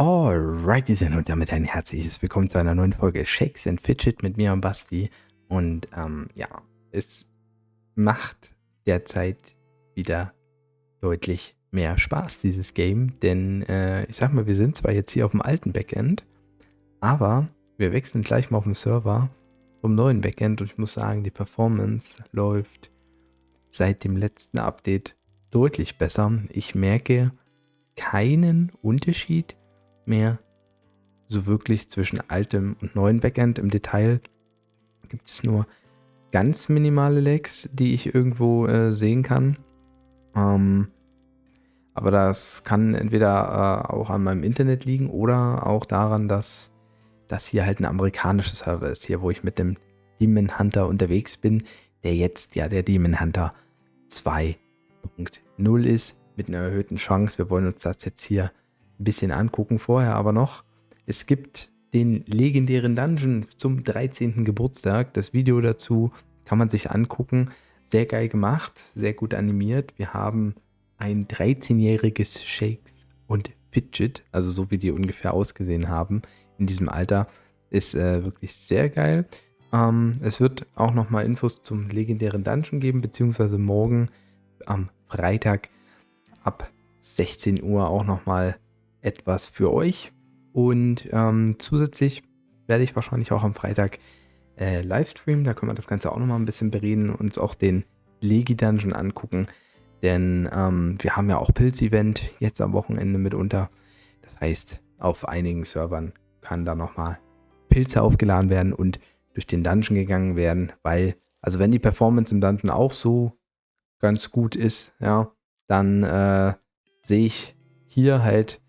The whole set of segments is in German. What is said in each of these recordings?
Alrighty, und damit ein herzliches Willkommen zu einer neuen Folge Shakes and Fidget mit mir und Basti. Und ja, es macht derzeit wieder deutlich mehr Spaß, dieses Game. Denn ich sag mal, wir sind zwar jetzt hier auf dem alten Backend, aber wir wechseln gleich mal auf den Server vom neuen Backend. Und ich muss sagen, die Performance läuft seit dem letzten Update deutlich besser. Ich merke keinen Unterschied mehr so wirklich zwischen altem und neuen Backend. Im Detail gibt es nur ganz minimale Lags, die ich irgendwo sehen kann. Aber das kann entweder auch an meinem Internet liegen oder auch daran, dass das hier halt ein amerikanischer Server ist, hier wo ich mit dem Demon Hunter unterwegs bin, der jetzt ja der Demon Hunter 2.0 ist, mit einer erhöhten Chance. Wir wollen uns das jetzt hier ein bisschen angucken, vorher aber noch. Es gibt den legendären Dungeon zum 13. Geburtstag. Das Video dazu kann man sich angucken. Sehr geil gemacht, sehr gut animiert. Wir haben ein 13-jähriges Shakes und Fidget, also so wie die ungefähr ausgesehen haben in diesem Alter, ist wirklich sehr geil. Es wird auch nochmal Infos zum legendären Dungeon geben, beziehungsweise morgen am Freitag ab 16 Uhr auch nochmal etwas für euch. Und zusätzlich werde ich wahrscheinlich auch am Freitag Livestreamen. Da können wir das Ganze auch nochmal ein bisschen bereden und uns auch den Legi-Dungeon angucken. Denn wir haben ja auch Pilz-Event jetzt am Wochenende mitunter. Das heißt, auf einigen Servern kann da nochmal Pilze aufgeladen werden und durch den Dungeon gegangen werden. Weil, also wenn die Performance im Dungeon auch so ganz gut ist, ja, dann sehe ich hier halt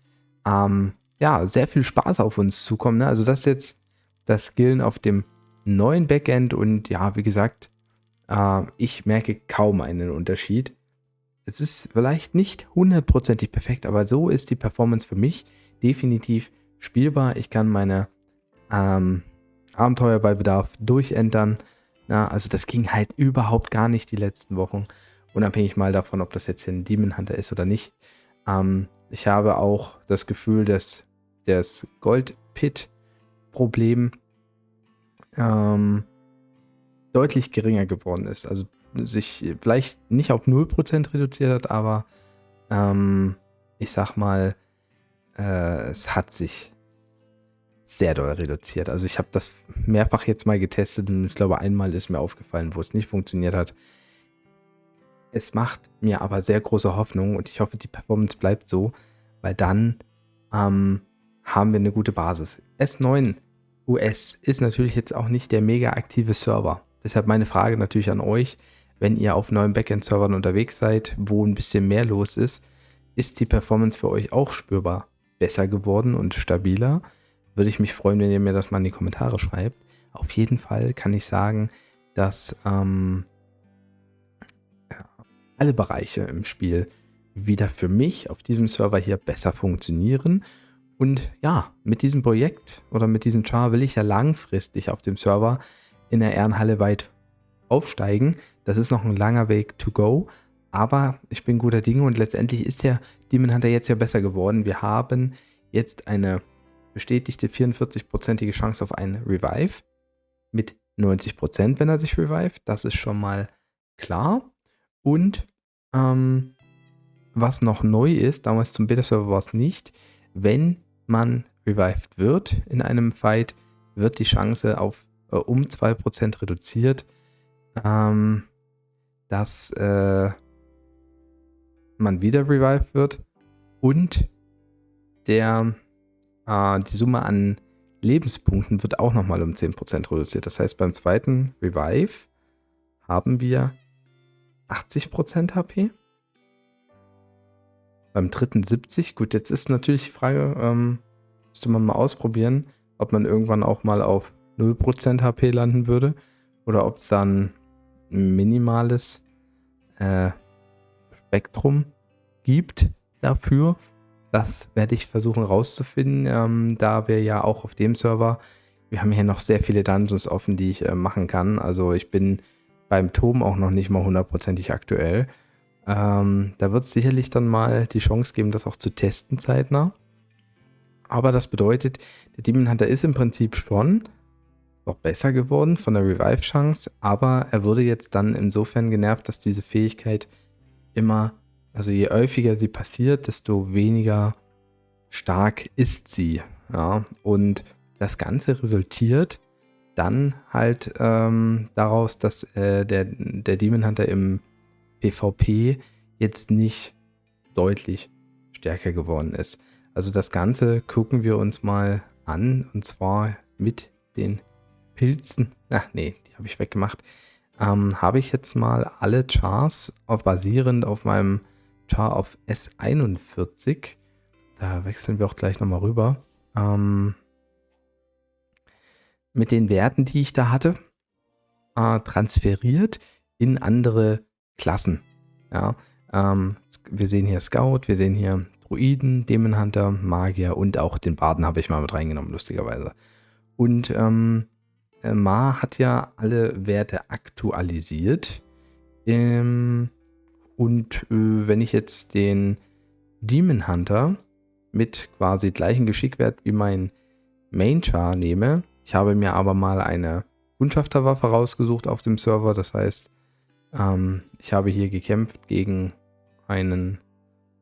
ja, sehr viel Spaß auf uns zukommen. Ne? Also das ist jetzt das Skillen auf dem neuen Backend und ja, wie gesagt, ich merke kaum einen Unterschied. Es ist vielleicht nicht hundertprozentig perfekt, aber so ist die Performance für mich definitiv spielbar. Ich kann meine Abenteuer bei Bedarf durchentern. Ja, also das ging halt überhaupt gar nicht die letzten Wochen. Unabhängig mal davon, ob das jetzt hier ein Demon Hunter ist oder nicht. Ich habe auch das Gefühl, dass das Gold-Pit-Problem deutlich geringer geworden ist. Also sich vielleicht nicht auf 0% reduziert hat, aber ich sag mal, es hat sich sehr doll reduziert. Also ich habe das mehrfach jetzt mal getestet und ich glaube, einmal ist mir aufgefallen, wo es nicht funktioniert hat. Es macht mir aber sehr große Hoffnung und ich hoffe, die Performance bleibt so, weil dann haben wir eine gute Basis. S9 US ist natürlich jetzt auch nicht der mega aktive Server. Deshalb meine Frage natürlich an euch, wenn ihr auf neuen Backend-Servern unterwegs seid, wo ein bisschen mehr los ist die Performance für euch auch spürbar besser geworden und stabiler? Würde ich mich freuen, wenn ihr mir das mal in die Kommentare schreibt. Auf jeden Fall kann ich sagen, dass alle Bereiche im Spiel wieder für mich auf diesem Server hier besser funktionieren. Und ja, mit diesem Projekt oder mit diesem Char will ich ja langfristig auf dem Server in der Ehrenhalle weit aufsteigen. Das ist noch ein langer Weg to go, aber ich bin guter Dinge und letztendlich ist der Demon Hunter jetzt ja besser geworden. Wir haben jetzt eine bestätigte 44%ige Chance auf einen Revive mit 90%, wenn er sich revived. Das ist schon mal klar. Und was noch neu ist, damals zum Beta-Server war es nicht, wenn man revived wird in einem Fight, wird die Chance auf um 2% reduziert, dass man wieder revived wird und die Summe an Lebenspunkten wird auch nochmal um 10% reduziert. Das heißt, beim zweiten Revive haben wir 80% HP. Beim dritten 70. Gut, jetzt ist natürlich die Frage, müsste man mal ausprobieren, ob man irgendwann auch mal auf 0% HP landen würde oder ob es dann ein minimales Spektrum gibt dafür. Das werde ich versuchen rauszufinden, da wir ja auch auf dem Server, wir haben hier noch sehr viele Dungeons offen, die ich machen kann. Also ich bin beim Turm auch noch nicht mal hundertprozentig aktuell. Da wird es sicherlich dann mal die Chance geben, das auch zu testen zeitnah. Aber das bedeutet, der Demon Hunter ist im Prinzip schon noch besser geworden von der Revive-Chance, aber er wurde jetzt dann insofern genervt, dass diese Fähigkeit immer, also je häufiger sie passiert, desto weniger stark ist sie. Ja? Und das Ganze resultiert dann halt daraus, dass der Demon Hunter im PvP jetzt nicht deutlich stärker geworden ist. Also das Ganze gucken wir uns mal an, und zwar mit den Pilzen. Ach nee, die habe ich weggemacht. Habe ich jetzt mal alle Chars basierend auf meinem Char auf S41. Da wechseln wir auch gleich nochmal rüber. Mit den Werten, die ich da hatte, transferiert in andere Klassen. Ja, wir sehen hier Scout, wir sehen hier Druiden, Demon Hunter, Magier und auch den Barden habe ich mal mit reingenommen, lustigerweise. Und Ma hat ja alle Werte aktualisiert. Und wenn ich jetzt den Demon Hunter mit quasi gleichen Geschickwert wie mein Main Char nehme, ich habe mir aber mal eine Kundschafterwaffe rausgesucht auf dem Server, das heißt, ich habe hier gekämpft gegen einen,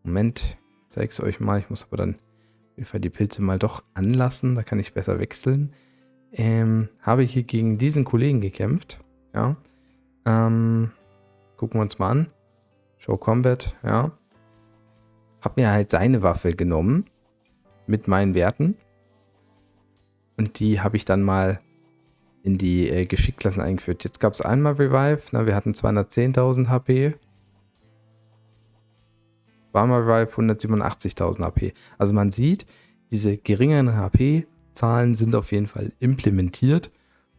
Moment, ich zeige es euch mal, ich muss aber dann auf jeden Fall die Pilze mal doch anlassen, da kann ich besser wechseln. Habe ich hier gegen diesen Kollegen gekämpft, ja. Gucken wir uns mal an. Show Combat, ja. Habe mir halt seine Waffe genommen mit meinen Werten und die habe ich dann mal in die Geschickklassen eingeführt. Jetzt gab es einmal Revive, na, wir hatten 210.000 HP. Zweimal Revive, 187.000 HP. Also man sieht, diese geringeren HP-Zahlen sind auf jeden Fall implementiert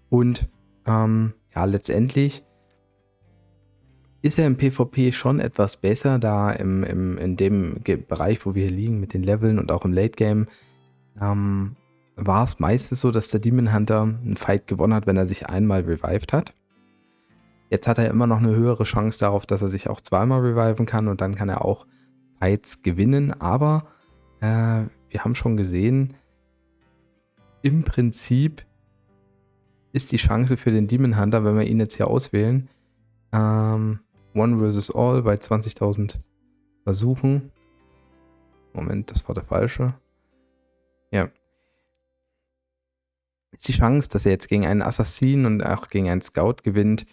und ja, letztendlich ist er im PvP schon etwas besser, da in dem Bereich, wo wir hier liegen mit den Leveln und auch im Late Game, war es meistens so, dass der Demon Hunter einen Fight gewonnen hat, wenn er sich einmal revived hat. Jetzt hat er immer noch eine höhere Chance darauf, dass er sich auch zweimal reviven kann und dann kann er auch Fights gewinnen, aber wir haben schon gesehen, im Prinzip ist die Chance für den Demon Hunter, wenn wir ihn jetzt hier auswählen, One vs. All bei 20.000 Versuchen. Moment, das war der falsche. Ja. Ist die Chance, dass er jetzt gegen einen Assassin und auch gegen einen Scout gewinnt,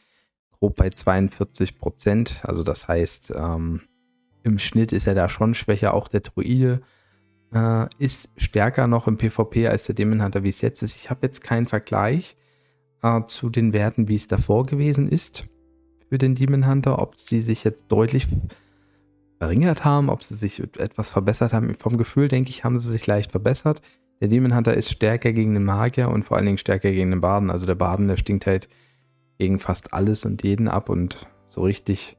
grob bei 42%. Also das heißt, im Schnitt ist er da schon schwächer. Auch der Druide ist stärker noch im PvP als der Demon Hunter, wie es jetzt ist. Ich habe jetzt keinen Vergleich zu den Werten, wie es davor gewesen ist für den Demon Hunter, ob sie sich jetzt deutlich verringert haben, ob sie sich etwas verbessert haben. Vom Gefühl, denke ich, haben sie sich leicht verbessert. Der Demon Hunter ist stärker gegen den Magier und vor allen Dingen stärker gegen den Barden. Also der Barden, der stinkt halt gegen fast alles und jeden ab und so richtig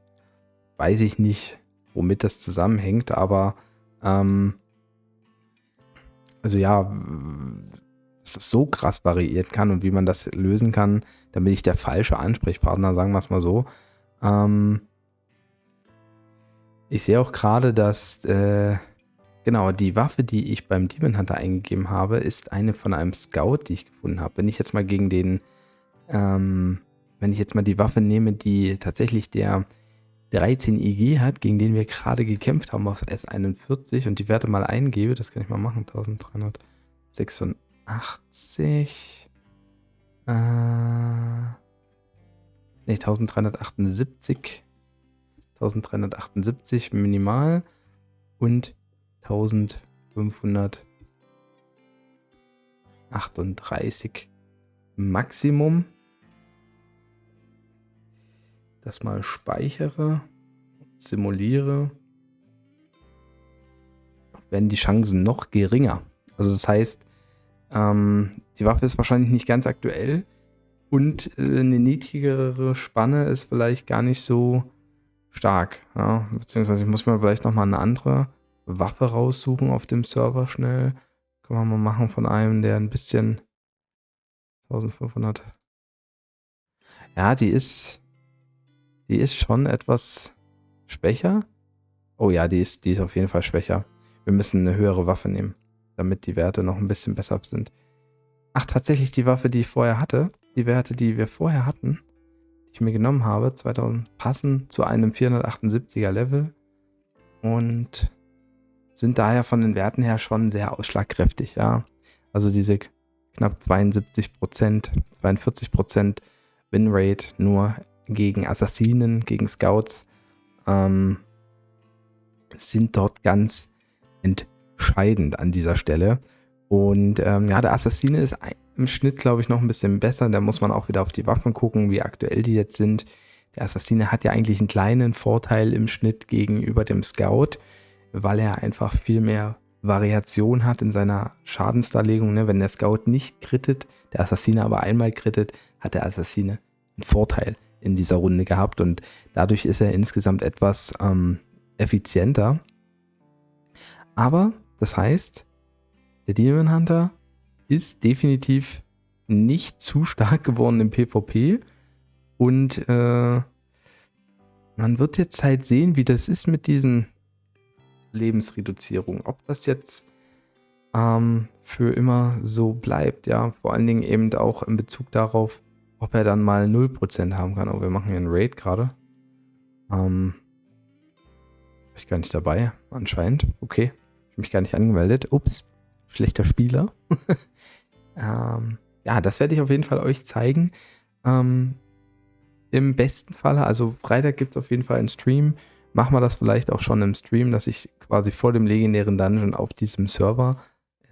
weiß ich nicht, womit das zusammenhängt, aber also ja, dass das so krass variieren kann und wie man das lösen kann, dann bin ich der falsche Ansprechpartner, sagen wir es mal so. Ich sehe auch gerade, dass genau die Waffe, die ich beim Demon Hunter eingegeben habe, ist eine von einem Scout, die ich gefunden habe. Wenn ich jetzt mal gegen den, wenn ich jetzt mal die Waffe nehme, die tatsächlich der 13 IG hat, gegen den wir gerade gekämpft haben auf S41 und die Werte mal eingebe, das kann ich mal machen, 1386, ne, 1378 minimal und 1538 Maximum. Das mal speichere, simuliere, werden die Chancen noch geringer. Also das heißt, die Waffe ist wahrscheinlich nicht ganz aktuell und eine niedrigere Spanne ist vielleicht gar nicht so stark. Ja? Beziehungsweise ich muss mir vielleicht nochmal eine andere Waffe raussuchen auf dem Server schnell. Können wir mal machen von einem, der ein bisschen 1500. Ja, die ist schon etwas schwächer. Oh ja, die ist auf jeden Fall schwächer. Wir müssen eine höhere Waffe nehmen. damit die Werte noch ein bisschen besser sind. Ach, tatsächlich die Waffe, die ich vorher hatte, die Werte, die wir vorher hatten, die ich mir genommen habe, 2000, passen zu einem 478er Level und sind daher von den Werten her schon sehr ausschlagkräftig, ja. Also diese knapp 72%, 42% Winrate nur gegen Assassinen, gegen Scouts, sind dort ganz entscheidend an dieser Stelle. Und ja, der Assassine ist im Schnitt, glaube ich, noch ein bisschen besser. Da muss man auch wieder auf die Waffen gucken, wie aktuell die jetzt sind. Der Assassine hat ja eigentlich einen kleinen Vorteil im Schnitt gegenüber dem Scout, weil er einfach viel mehr Variation hat in seiner Schadensdarlegung. Ne? Wenn der Scout nicht crittet, der Assassine aber einmal crittet, hat der Assassine einen Vorteil in dieser Runde gehabt und dadurch ist er insgesamt etwas effizienter. Aber das heißt, der Demon Hunter ist definitiv nicht zu stark geworden im PvP und man wird jetzt halt sehen, wie das ist mit diesen Lebensreduzierungen. Ob das jetzt für immer so bleibt, ja, vor allen Dingen eben auch in Bezug darauf, ob er dann mal 0% haben kann. Oh, wir machen hier einen Raid gerade. Bin ich gar nicht dabei, anscheinend. Okay, ich habe mich gar nicht angemeldet. Ups, schlechter Spieler. Ja, das werde ich auf jeden Fall euch zeigen. Im besten Falle, also Freitag gibt es auf jeden Fall einen Stream. Machen wir das vielleicht auch schon im Stream, dass ich quasi vor dem legendären Dungeon auf diesem Server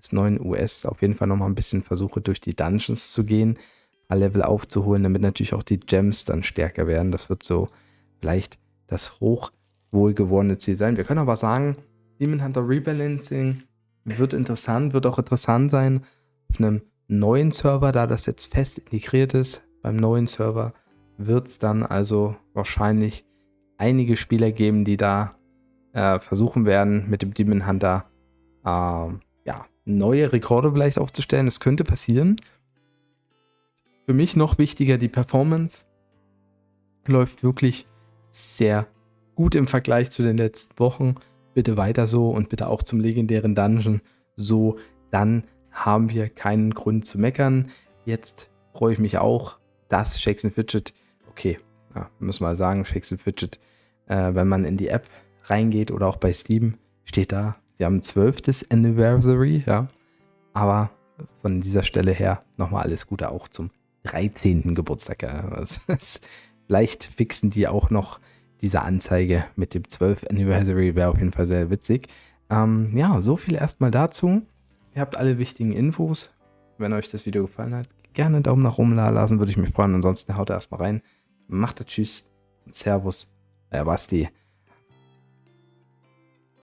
S9 US auf jeden Fall nochmal ein bisschen versuche, durch die Dungeons zu gehen, ein Level aufzuholen, damit natürlich auch die Gems dann stärker werden. Das wird so vielleicht das hochwohlgewordene Ziel sein. Wir können aber sagen, Demon Hunter Rebalancing wird interessant, wird auch interessant sein auf einem neuen Server, da das jetzt fest integriert ist. Beim neuen Server wird es dann also wahrscheinlich einige Spieler geben, die da versuchen werden, mit dem Demon Hunter ja, neue Rekorde vielleicht aufzustellen. Das könnte passieren. Für mich noch wichtiger, die Performance läuft wirklich sehr gut im Vergleich zu den letzten Wochen. Bitte weiter so und bitte auch zum legendären Dungeon so. Dann haben wir keinen Grund zu meckern. Jetzt freue ich mich auch, dass Shakes & Fidget, okay, ja, muss mal sagen, Shakes & Fidget, wenn man in die App reingeht oder auch bei Steam, steht da, sie haben 12. Anniversary, ja, aber von dieser Stelle her nochmal alles Gute auch zum 13. Geburtstag. Ja. Vielleicht fixen die auch noch diese Anzeige mit dem 12. Anniversary, wäre auf jeden Fall sehr witzig. Ja, so viel erstmal dazu. Ihr habt alle wichtigen Infos. Wenn euch das Video gefallen hat, gerne einen Daumen nach oben lassen, würde ich mich freuen. Ansonsten haut erstmal rein. Macht das, tschüss und Servus, euer Basti.